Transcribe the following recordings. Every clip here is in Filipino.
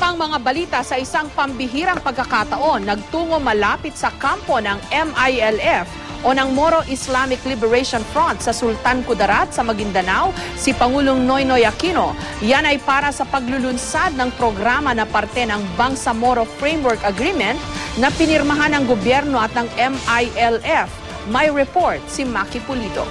pang mga balita sa isang pambihirang pagkakataon, nagtungo malapit sa kampo ng MILF o ng Moro Islamic Liberation Front sa Sultan Kudarat sa Maguindanao si Pangulong Noynoy Aquino. Yan ay para sa paglulunsad ng programa na parte ng Bangsamoro Framework Agreement na pinirmahan ng gobyerno at ng MILF. May report si Maki Pulido.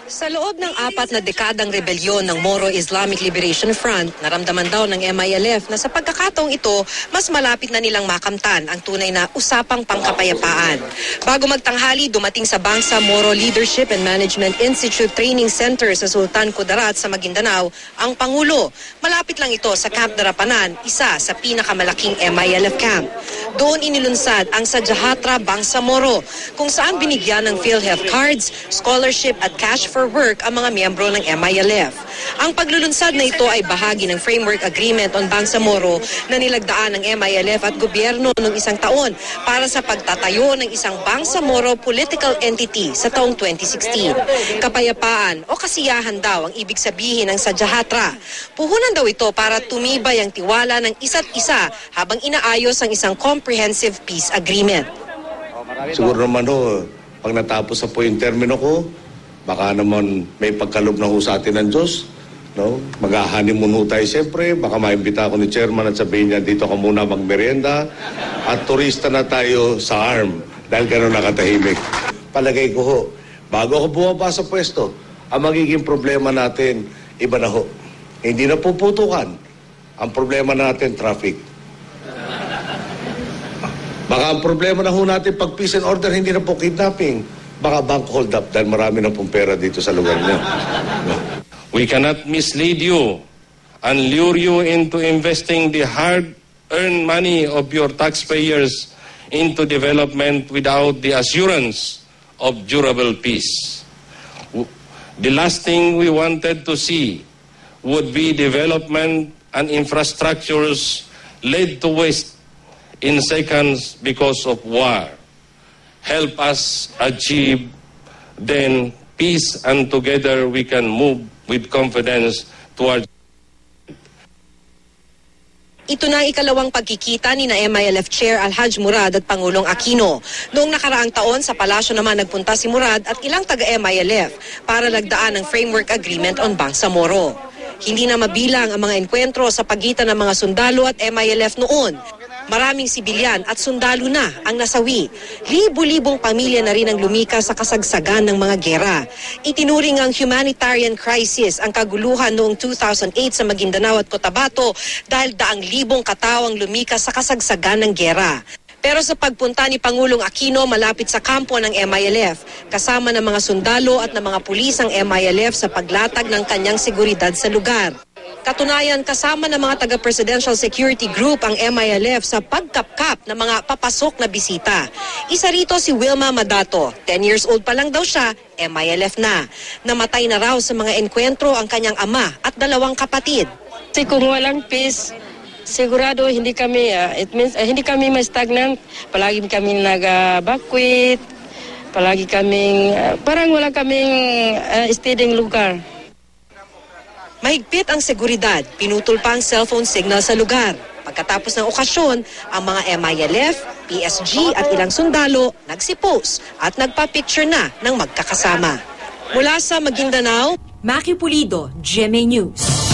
Sa loob ng 4 na dekadang rebelyon ng Moro Islamic Liberation Front, naramdaman daw ng MILF na sa pagkakataong ito, mas malapit na nilang makamtan ang tunay na usapang pangkapayapaan. Bago magtanghali, dumating sa Bangsamoro Leadership and Management Institute Training Center sa Sultan Kudarat sa Maguindanao ang Pangulo. Malapit lang ito sa Camp Darapanan, isa sa pinakamalaking MILF camp. Doon inilunsad ang Sadyahatra Bangsamoro, kung saan binigyan ng PhilHealth cards, scholarship at cash for work ang mga miyembro ng MILF. Ang paglulunsad na ito ay bahagi ng Framework Agreement on Bangsamoro na nilagdaan ng MILF at gobyerno noong isang taon para sa pagtatayo ng isang Bangsamoro political entity sa taong 2016. Kapayapaan o kasiyahan daw ang ibig sabihin ng Sadyahatra. Puhunan daw ito para tumibay ang tiwala ng isa't isa habang inaayos ang isang comprehensive peace agreement. Siguro naman pag natapos na po yung termino ko, baka naman may pagkalob na ho sa atin ng Diyos. No? Mag-honeymoon ho tayo siyempre. Baka maimbita ako ni Chairman at sabihin niya, dito ka muna magmerienda. At turista na tayo sa ARM dahil gano'n nakatahimik. Palagay ko ho, bago ako bumaba sa pwesto, ang magiging problema natin, iba na ho. Hindi na puputukan. Ang problema natin, traffic. Baka ang problema na ho natin, pag peace and order, hindi na po kidnapping. Baka bank hold up dahil marami na pong pera dito sa lugar niyo. We cannot mislead you and lure you into investing the hard-earned money of your taxpayers into development without the assurance of durable peace. The last thing we wanted to see would be development and infrastructures laid to waste in seconds because of war. Help us achieve then peace, and together we can move with confidence towards. Ito na ang ikalawang pagkikita ni na MILF Chair Alhaj Murad at Pangulong Aquino. Noong nakaraang taon sa palasyo naman nagpunta si Murad at ilang taga-MILF para lagdaan ng Framework Agreement on Bangsamoro. Hindi na mabilang ang mga enkwentro sa pagitan ng mga sundalo at MILF noon. Maraming sibilyan at sundalo na ang nasawi. Libo-libong pamilya na rin ang lumikas sa kasagsagan ng mga gera. Itinuring ang humanitarian crisis ang kaguluhan noong 2008 sa Maguindanao at Cotabato dahil daang libong katao ang lumikas sa kasagsagan ng gera. Pero sa pagpunta ni Pangulong Aquino malapit sa kampo ng MILF, kasama ng mga sundalo at ng mga pulis ang MILF sa paglatag ng kanyang seguridad sa lugar. Katunayan, kasama ng mga taga-Presidential Security Group ang MILF sa pagkapkap ng mga papasok na bisita. Isa rito si Wilma Madato. 10 years old pa lang daw siya, MILF na. Namatay na raw sa mga enkwentro ang kanyang ama at 2 kapatid. Kasi kung walang peace, sigurado hindi kami, hindi kami ma-stagnant. Palagi kami nag-bakwit, palagi kaming, parang wala kaming steadying lugar. Mahigpit ang seguridad, pinutol pa ang cellphone signal sa lugar. Pagkatapos ng okasyon, ang mga MILF, PSG at ilang sundalo nagsipose at nagpa-picture na ng magkakasama. Mula sa Maguindanao, Maki Pulido, GMA News.